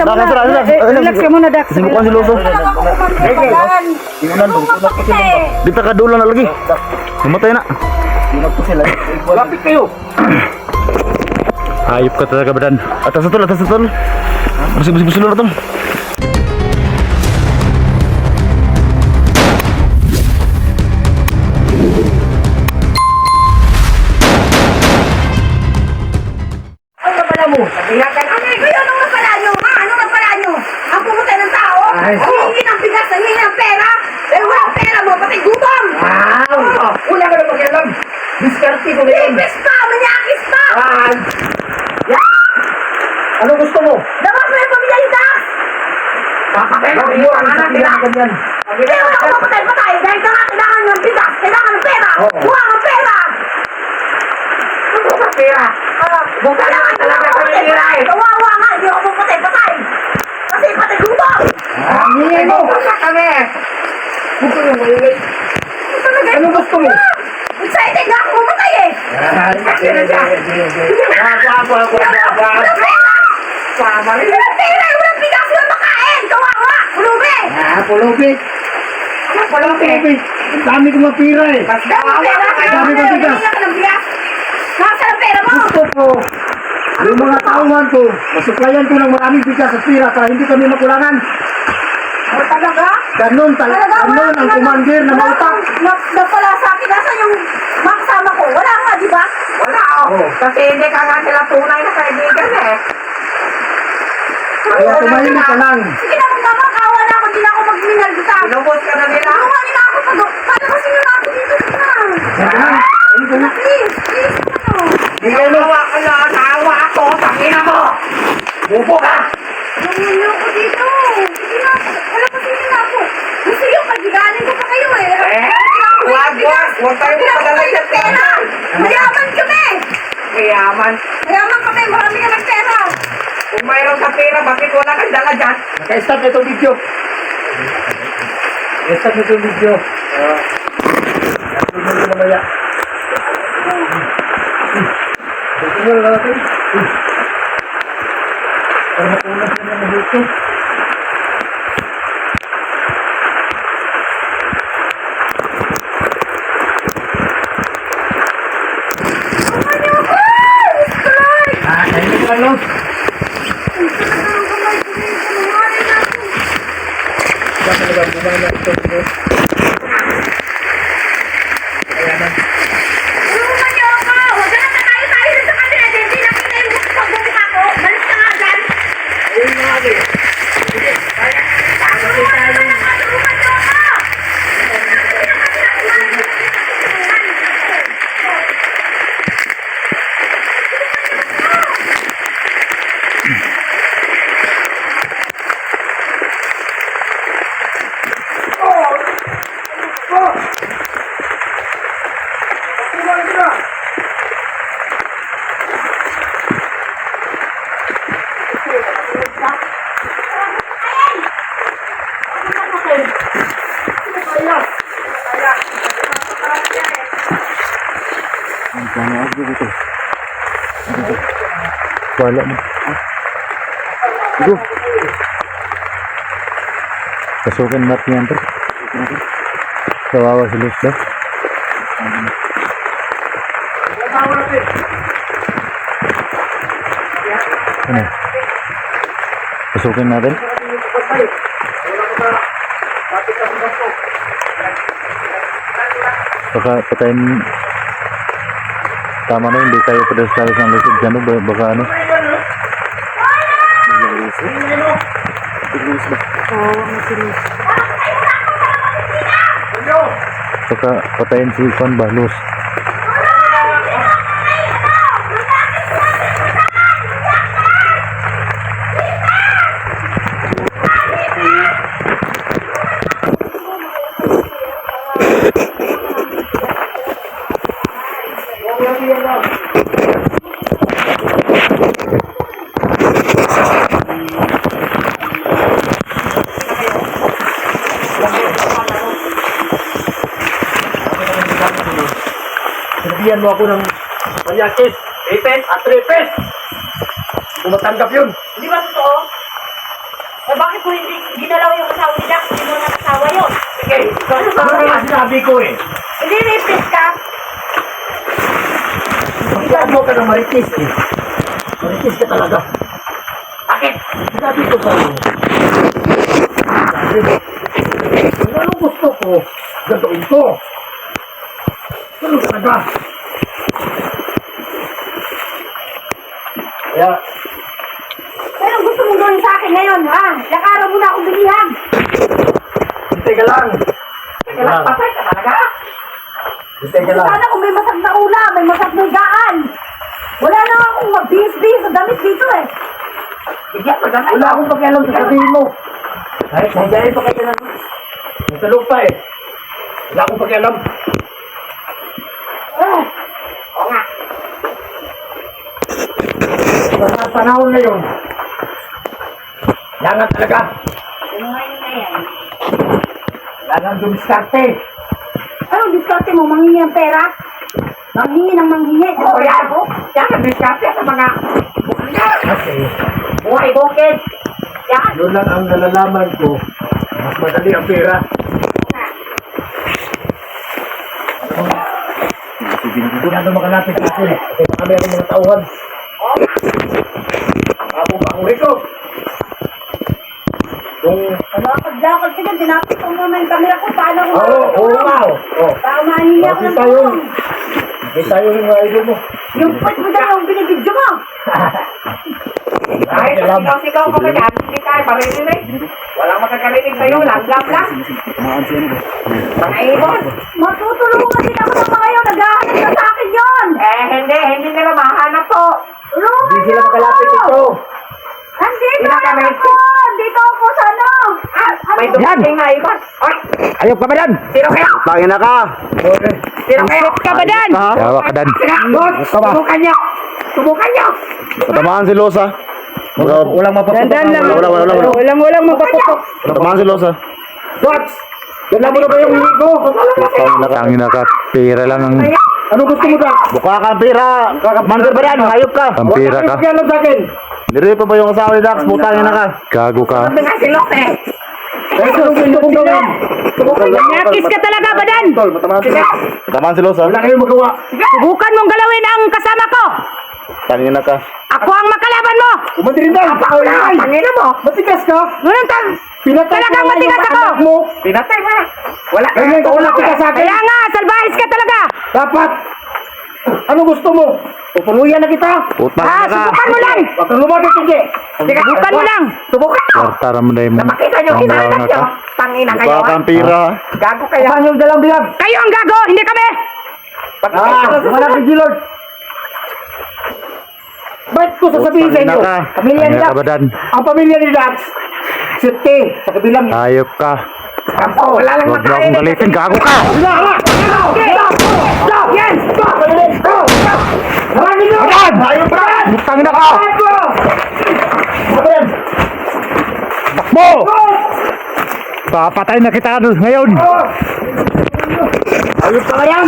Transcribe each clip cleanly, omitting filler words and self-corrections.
ka muna. Relax ka muna, Dax. Simukan si Loso. Dito ka dulo na lagi. Mamatay na. Lapit kayo. Hayop ka talaga, badan. Atas tol, atas tol. Bersih dulu, tol. Hingi ng bigas, hingi ng pera. Eh, walang pera mo, pati gutom. Wala ka na pakialam. Diskarte ko na yun. Ipis pa, manyakis pa. Ano gusto mo? Labas mo yung pamilya yung Dax. Papakay mo yung anak nila. Hindi, wala ko patay. Dahil ka nga, kailangan ng bigas, kailangan ng pera. Kuha ng pera. Ano ka pera? Buka na talaga sa pera eh. Kawawa nga, hindi ako patay. Kasi pati gutom. Hindi mo. Kami. Buka na mo yung ano gusto mo? Excited na ako mamatay eh. Kasi na siya. Walang pera. Sama rin. Walang pera, walang bigas, walang makain. Kawawa, pulubi. Pulubi. Pulubi. Ang dami ko mapira eh. Dami pera, Dami ko bigas. Nasa ng pera mo. Gusto ko. Yung mga tauhan ko, masuklayan ko ng maraming bigas at pira para hindi kami makulangan. Talaga? Ganon ang kumandir na mautang. Napala sa akin, nasa yung mga kasama ko? Wala nga, di ba? Wala ako. Kasi hindi ka nga sila tunay na kaibigan eh. Kaya tumahimik ka lang. Sige na, magmamakawa na ako, di na ako magminalduta. Pinubos ka na nila. Tulungan nila ako pag... Paano kasi nila ako dito sila? Please, ano? Nagawa ka na, naawa ako, tangina mo! Bubo ka! Tulungan niyo ako dito. Sige na, wala kasi nila ako. Gusto yung paghiganin ko pa kayo eh. Huwag tayo magpadala dyan Pera! Mayaman kami! Mayaman. Kami, marami ka ng pera. Kung mayroon ka pera, bakit wala kang dala dyan? Naka-stop na itong video. Naka-stop na itong video. Tingnan ko mamaya. Tingnan na natin. Para makunan ko na dito. Kain mo ka, Los. Tulungan niyo ako! Huwag ka na tayo dun sa kanila. Hindi nakita yung pagbubuk ako. Balis ka nga dyan. Tulungan niyo ako! Wala mo. Ito. Pasukin natin yan, bro. Kawawa si Luz, ba? Ano? Pasukin natin. Patayin. Tama na, hindi tayo pedas-pedas ng lusog dyan, baka ano. Baka patayin si Juan Balos. Sinabihan mo ako ng manyakis, 8 at 3 pesos. Kung matanggap yun. Di ba totoo? bakit mo hindi ginalaw yung asawa ni Jack? Hindi mo nakasawa yun. Sige, Ano naman sinabi ko eh? Hindi repeat ka. Magkano ka ng maritis eh. Maritis ka talaga. bakit? Sabi ko sa'yo. Sabi, kung anong gusto ko, gagawin ko. Ano talaga? Kaya, Pero gusto mong gawin sa akin ngayon, ha? Lakaran mo na akong bilihan. hintay ka lang. Sige lang, patay ka talaga. Hintay ka lang. Sana kung may masag na ulam, may masag na higaan. Wala na akong magbihis-bihis sa damit dito eh. Bigyan mo lang. Wala akong pakialam sa sabihin mo. Kahit nandiyan pa kayo na. Nasa lupa eh. Wala akong pakialam. Oo nga. Sa panahon na yun, kailangan talaga. Ano ngayon na yan? Kailangan dumiskarte. Anong diskarte mo? Manghingi ng pera? Manghingi ng manghingi? Oo yan. Yan ang diskarte sa mga bukal. Kasi, Buhay bukid. Yan. yun lang ang nalalaman ko. Mas madali ang pera. Hindi na makalapit sa akin eh. Kasi kami ang mga tauhan. Ako mahuli ko. Yung, Pagdakal ka dyan, dinapit ko naman yung camera ko. Paano ko? oo nga. Oh. Baka mahingi ako ng Nakita yun. tulong. Nakita yun yung mga idol mo. Yung point mo dyan, yung binibidyo mo. Kahit sigaw-sigaw ka pa yan, hindi tayo maririnig. Walang makakarinig sa'yo, lang. Mga ibon. Matutulungan din ako ng mga yun. Naghahanap na sa akin yun. Hindi nila mahanap to. Tulungan Hindi sila niyo makalapit ako. ito. Nandito Sila lang kami. ako. Dito ako sa ano. May dumating na ibon. Oy, Ayop ka ba dan? sino kaya? Tangin na ka. Sino kaya? ka ba dan? Yawa ka dan. Sila, subukan niyo. Subukan niyo. Patamaan si Losa. Walang mapaputok. Walang mapaputok. Patamaan si Losa. What? Dala mo na ba yung higo? Tangin na ka. Pira lang ang... Ano gusto mo da? Buka ka ang pira. Mandir ba yan? Ayop ka. Ang pira ka. Pakialam sa akin. Nire pa ba yung asawa ni Dax? Putangin na ka. Gago ka. Sabi nga si Lotte. Kaya ito ang gusto kong gawin. Nakis ka talaga, Badan. Patamaan si Losa. Wala kayong magawa. Subukan mong galawin ang kasama ko. Tangin na ka. Ako ang makalaban mo. Umandirin na. Ay, pangina mo. Matigas ka. Ngunit Pinatay talagang ko matigas yung ako. anak mo. Pinatay mo na. Wala ka. Ganyan ka wala ka sa akin. Kaya nga, salbahis ka talaga. Dapat. Ano gusto mo? Tutuluyan na kita. Putangin na ka. Subukan mo lang. Huwag kang lumapit hindi. Subukan mo lang. Subukan nyo. Tartara mo dahil mo. Napakita nyo, hinahanap nyo. Tangina kayo, Buka ka ha? ang pira. Gago kayo. Saan yung dalang bilang? Kayo ang gago, hindi kami. Malapit si Lord. Ba't ko sasabihin sa Tangin na inyo? ka. Pamilya ni Tangin na ka Dax. ba dan? Ang pamilya ni Dax. Sute. Sa kabilang. Ayop ka. Kampo, wala lang Huwag mo akong galitin. Gago ka. Yes! Marami nyo! Badan! Ayun pa! Putangin na ka. Ayun! Takbo! Papatay na kita ngayon. Ayun pa nga yan!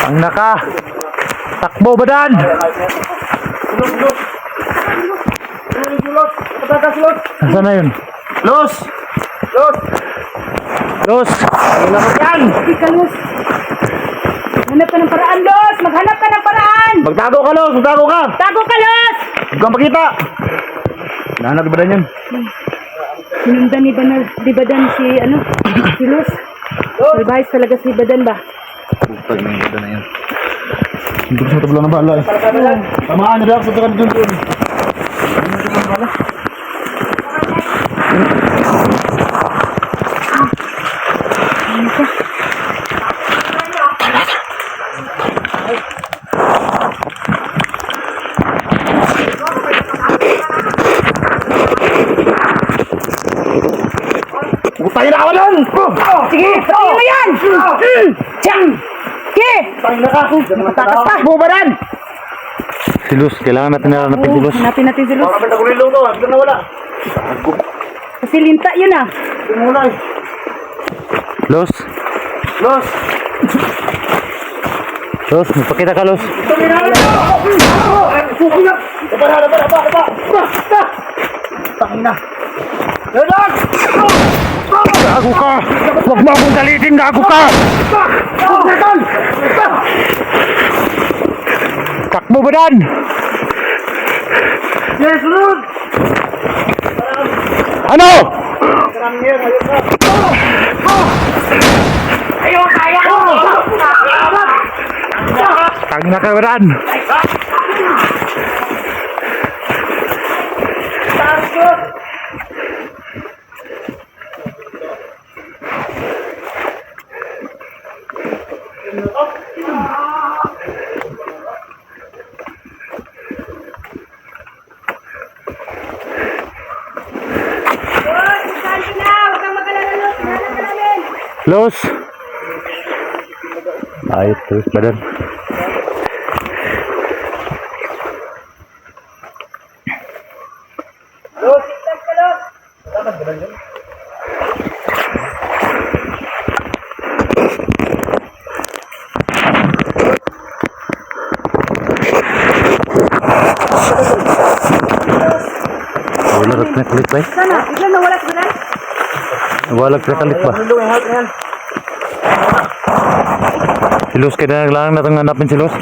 Ang naka. Takbo, Badan. Nasaan na yun? Los! Los! Los! Yan! Hindi ka, Luz. Hanap ka ng paraan, Luz. Maghanap ka ng paraan. Magtago ka, Los! Magtago ka! Tago ka, Luz. Huwag kang makita! Nahanap ni Badan yun. Sinundan ni Badan si, si Luz. Salbahis talaga si Badan ba? Putang na yung Badan na yan. Hindi ko sa tabla na bala eh. Tamaan nila ako sa takan dun. Putangin na ka ba dun? Sige, sabihin mo yan. Tiyang. Sige. Tangin na ka! Takbo, Badan! Si Luz, kailangan natin naranapin si Luz. Hanapin natin si Luz. Kapit ako nilo to, hanggang nawala. Kasi linta yun ah. Hindi muna eh. Luz, Los! Los, magpakita ka, Los. Tangina. Gago ka! Huwag mo akong galitin, gago ka! Takbo ba dan? Yes, Lord! Ano? Ayun, kaya ko! Tangina ka ba dan? Los. Ayos terus badan. Wala na klik ba? Sana, bigla nawala si Badan. Wala na klik ba? Si Luz, kaya lang natin hanapin si Luz.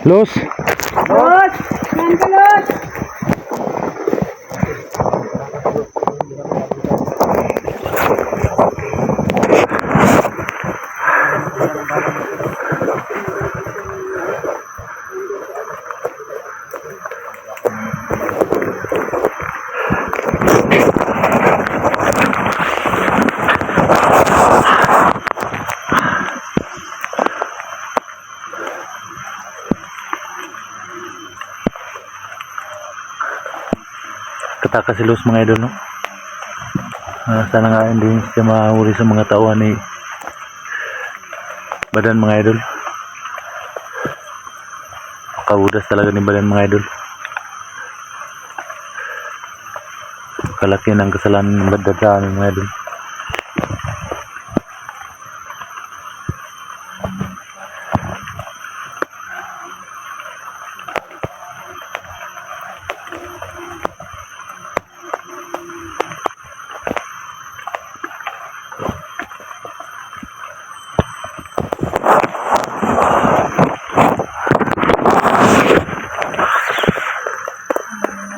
Luz, Los! Yan ka, Los! kataka si Luz mga idol, no? Sana nga hindi siya mahuli sa mga tauhan ni Badan mga idol. Kaudas talaga ni Badan mga idol. Kalaki ng kasalanan ng Badan sa amin mga idol.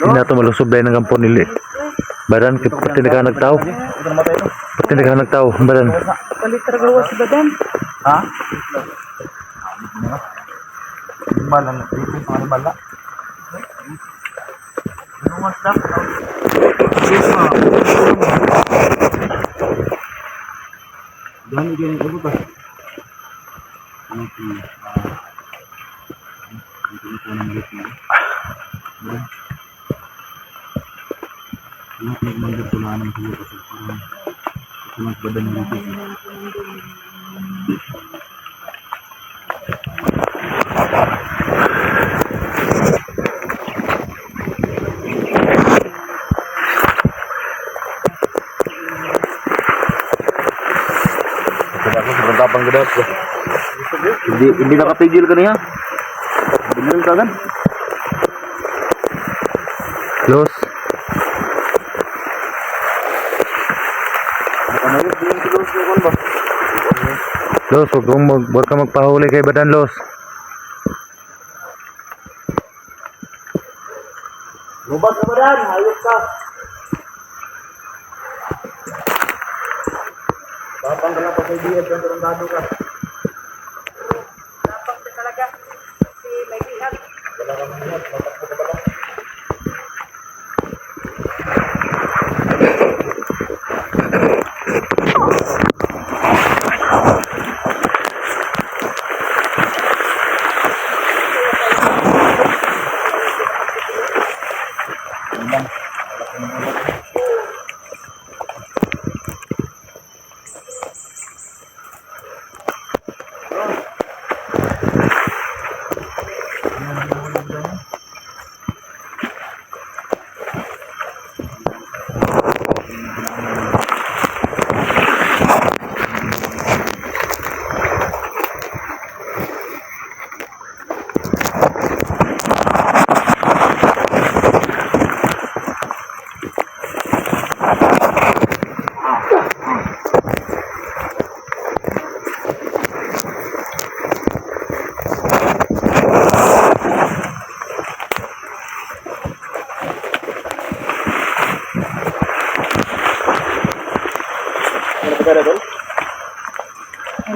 Hindi na ito malusog dahil ng kampon nili. Badan, pati nagtao. Pati nagtao, Badan. Palit tagawa si Badan. Ha? Malang dito sa mga bala. Ano mas dak? Dami din ano ba? Tapang gedas ba? Hindi nakapigil ka niya. Binil ka kan? Los. Ano yun? Hindi Los yun ba? Los, huwag ka magpahuli kay Badan, Los. Lubas ka ba dan? Ayos ka. Tapang ka lang pa sa idea, dado ka. Napag siya talaga. Si may bihag. Wala kang minat, matakbo ka pala.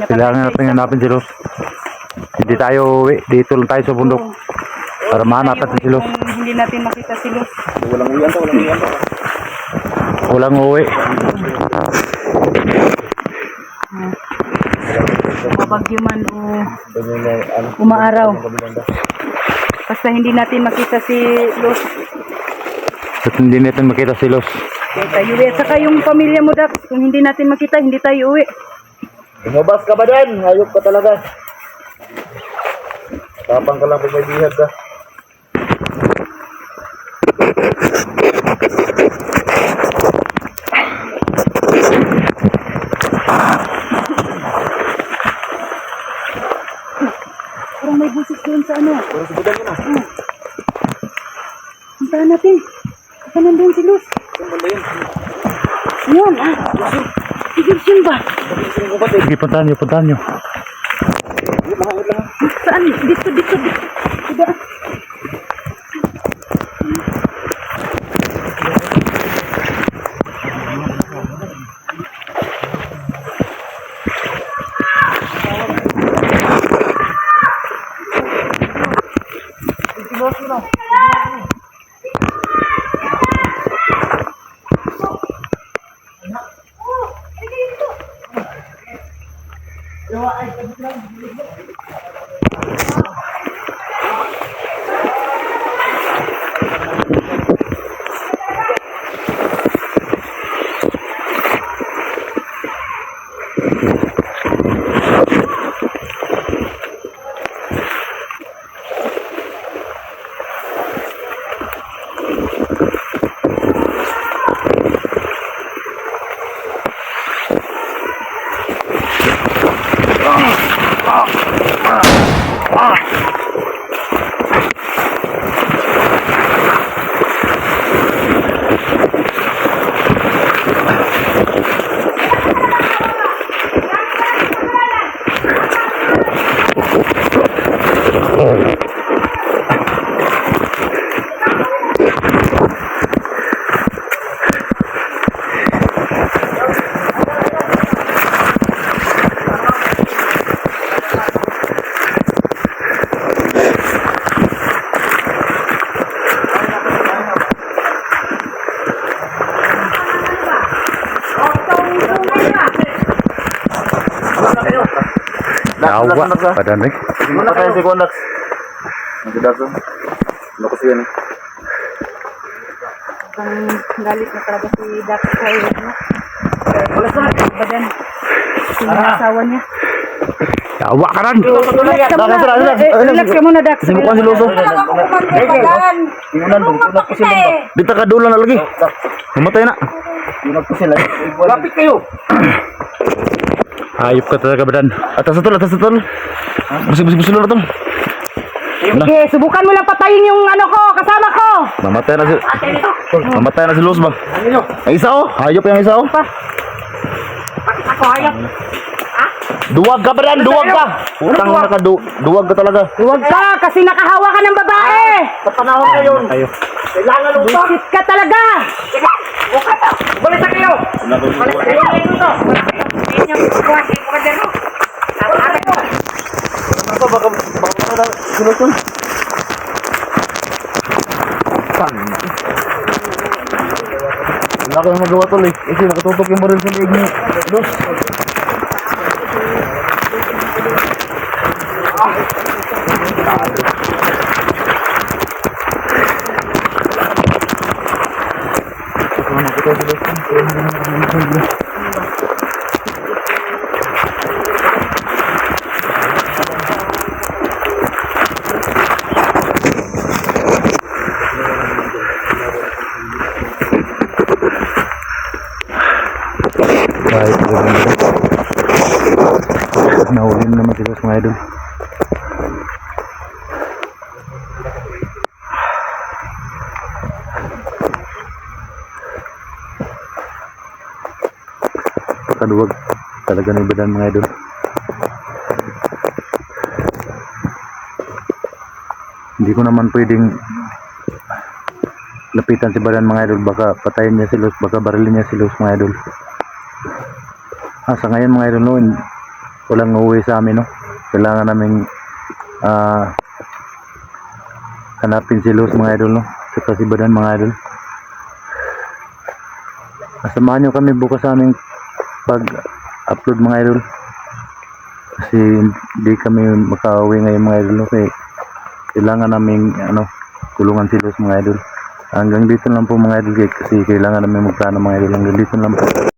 Kailangan natin hanapin si Los. Hindi tayo uwi. Dito lang tayo sa bundok. Para mahanap natin si Los. Kung hindi natin makita si Luz. Walang uwi. Mabagyo man o umaaraw. Basta hindi natin makita si Luz. At hindi natin makita si Los. Kaya tayo uwi. At saka yung pamilya mo, Dax. Kung hindi natin makita, hindi tayo uwi. Lumabas ka ba din? Hayop ka talaga. Tapang ka lang pag may bihag ka. Parang may busis doon sa ano. Pero subutan mo na. Puntahan natin. Baka nandun si Luz. Yun, ah. Sigil siya ba? Sige, puntahan nyo, puntahan nyo. Saan? Dito. Diba? Yawa, padan eh. Gimana kayo si Konax? Nagdadak. Ano kasi yan eh? Ang galit na talaga si Dax sa iyo. Wala sa badan. Sinasawa niya. Yawa ka ran. Relax ka muna. Relax ka muna, Dax. Simukan si Loso. Badan. Tingnan mo, tulog ko sila ba? Dito ka dulo na lagi. Namatay na. Tulog ko sila. Lapit kayo. Hayop ka talaga, badan. Atas na tol. Bersih dulu tol. Sige, subukan mo lang patayin yung ano ko, kasama ko. Namatay na si Los ba? Ang isa oh, hayop yang isa oh. Ako hayop. Duwag ka badan, duwag ka. Utang na ka, duwag ka talaga. Huwag ka, kasi nakahawa ka ng babae. Sa panahon ngayon, kailangan ng utak. Bisit ka talaga. Sige, buka to. Balik sa kayo. Balik sa kayo. Dito. Hindi niyo kukuha si Kadero. Akin mo. Baka sinusun. Wala kayong magawa tol eh. Kasi nakatutok yung baril sa liig niyo. Dos. Baik, nahuli naman sila sa mga idol. Pakaduwag talaga ng badan mga idol. Hindi ko naman pwedeng lapitan si badan mga idol, baka patayin niya si Los, baka barilin niya si Los mga idol. Sa ngayon mga idol, no, walang uuwi sa amin, no. Kailangan namin hanapin si Luz mga idol, no. Saka si Badan mga idol. Samahan nyo kami bukas sa aming pag-upload mga idol. Kasi hindi kami makauwi ngayon mga idol, no. Kaya kailangan namin tulungan si Luz mga idol. Hanggang dito lang po mga idol, kasi kailangan namin magplano mga idol. Hanggang dito lang po.